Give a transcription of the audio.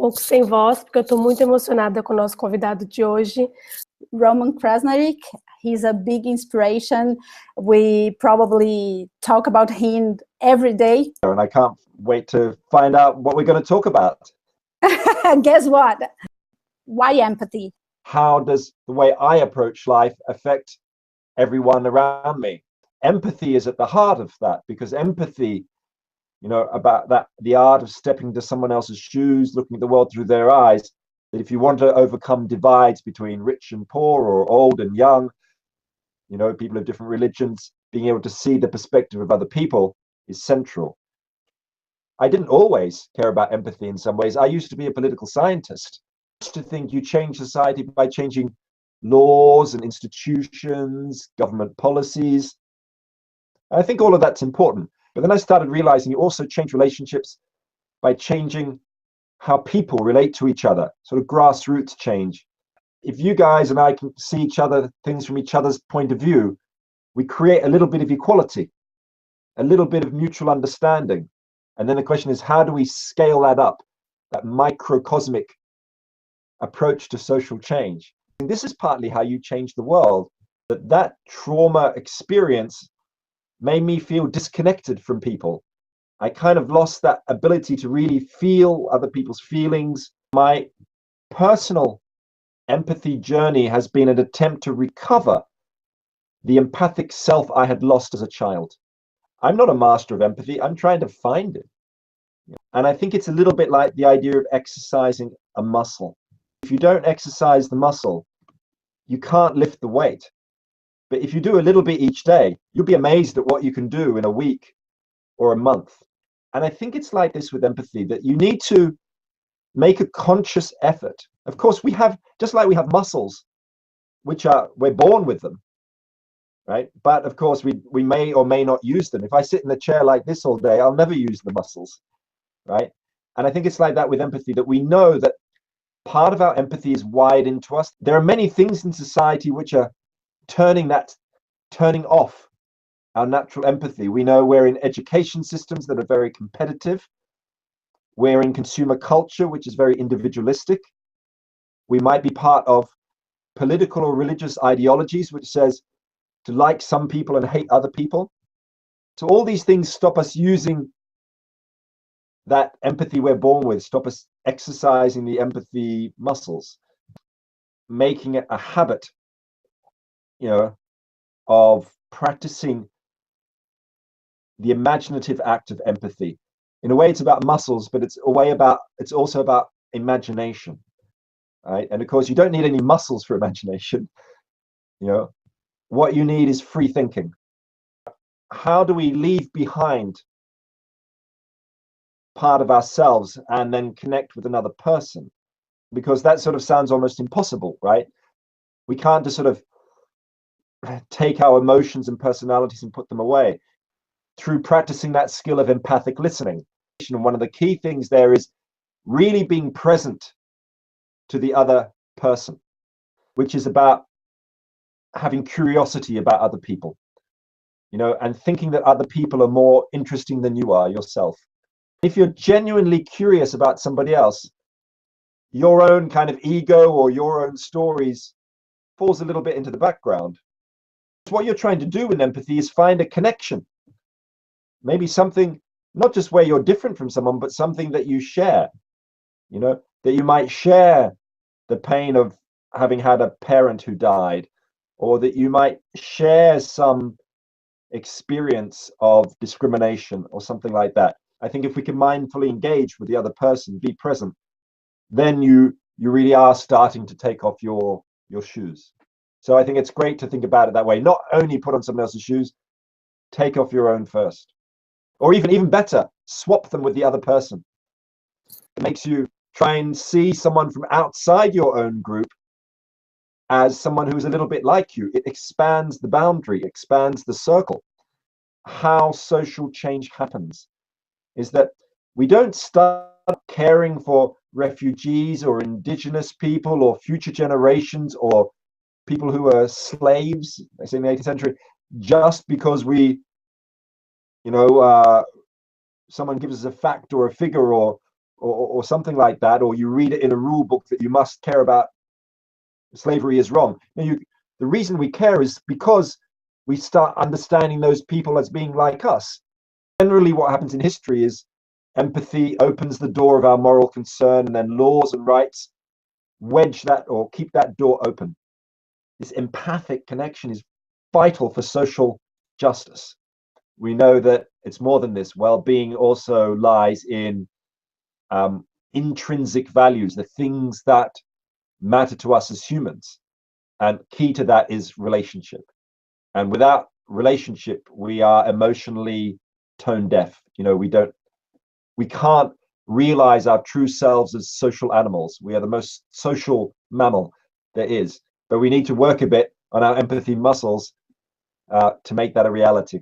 pouco sem voz, porque eu estou muito emocionada com o nosso convidado de hoje. Roman Krznaric, he's a big inspiration. We probably talk about him every day. And I can't wait to find out what we're going to talk about. Guess what? Why empathy? How does the way I approach life affect everyone around me? Empathy is at the heart of that, because empathy, you know, about that, the art of stepping into someone else's shoes, looking at the world through their eyes, that if you want to overcome divides between rich and poor or old and young, you know, people of different religions, being able to see the perspective of other people is central. I didn't always care about empathy in some ways. I used to be a political scientist. I used to think you change society by changing laws and institutions, government policies. I think all of that's important. But then I started realizing you also change relationships by changing how people relate to each other, sort of grassroots change. If you guys and I can see each other, things from each other's point of view, we create a little bit of equality, a little bit of mutual understanding. And then the question is, how do we scale that up, that microcosmic approach to social change? And this is partly how you change the world. That trauma experience made me feel disconnected from people. I kind of lost that ability to really feel other people's feelings. My personal empathy journey has been an attempt to recover the empathic self I had lost as a child. I'm not a master of empathy. I'm trying to find it. And I think it's a little bit like the idea of exercising a muscle. If you don't exercise the muscle, you can't lift the weight. But if you do a little bit each day, you'll be amazed at what you can do in a week or a month. And I think it's like this with empathy, that you need to make a conscious effort. Of course, we have, just like we have muscles, which we're born with them, right? But of course, we may or may not use them. If I sit in a chair like this all day, I'll never use the muscles, right? And I think it's like that with empathy, that we know that part of our empathy is wired into us. There are many things in society which are turning off our natural empathy. We know we're in education systems that are very competitive. We're in consumer culture, which is very individualistic. We might be part of political or religious ideologies, which says to like some people and hate other people. So all these things stop us using that empathy we're born with, stop us exercising the empathy muscles, making it a habit, you know, of practicing the imaginative act of empathy. In a way, it's about muscles, but it's also about imagination, right? And of course, you don't need any muscles for imagination. You know, what you need is free thinking. How do we leave behind part of ourselves and then connect with another person? Because that sort of sounds almost impossible, right? We can't just sort of take our emotions and personalities and put them away. Through practicing that skill of empathic listening. And one of the key things there is really being present to the other person, which is about having curiosity about other people, you know, and thinking that other people are more interesting than you are yourself. If you're genuinely curious about somebody else, your own kind of ego or your own stories falls a little bit into the background. What you're trying to do with empathy is find a connection. Maybe something, not just where you're different from someone, but something that you share, you know, that you might share the pain of having had a parent who died, or that you might share some experience of discrimination or something like that. I think if we can mindfully engage with the other person, be present, then you really are starting to take off your shoes. So I think it's great to think about it that way. Not only put on someone else's shoes, take off your own first. Or even better, swap them with the other person. It makes you try and see someone from outside your own group as someone who's a little bit like you. It expands the boundary, expands the circle. How social change happens is that we don't start caring for refugees or indigenous people or future generations or people who are slaves, they say in the 18th century, just because we, you know, someone gives us a fact or a figure or or something like that, or you read it in a rule book that you must care about slavery is wrong. The reason we care is because we start understanding those people as being like us. Generally, what happens in history is empathy opens the door of our moral concern, and then laws and rights wedge that or keep that door open. This empathic connection is vital for social justice. We know that it's more than this. Well-being also lies in intrinsic values, the things that matter to us as humans. And key to that is relationship. And without relationship, we are emotionally tone deaf. We can't realize our true selves as social animals. We are the most social mammal there is. But we need to work a bit on our empathy muscles to make that a reality.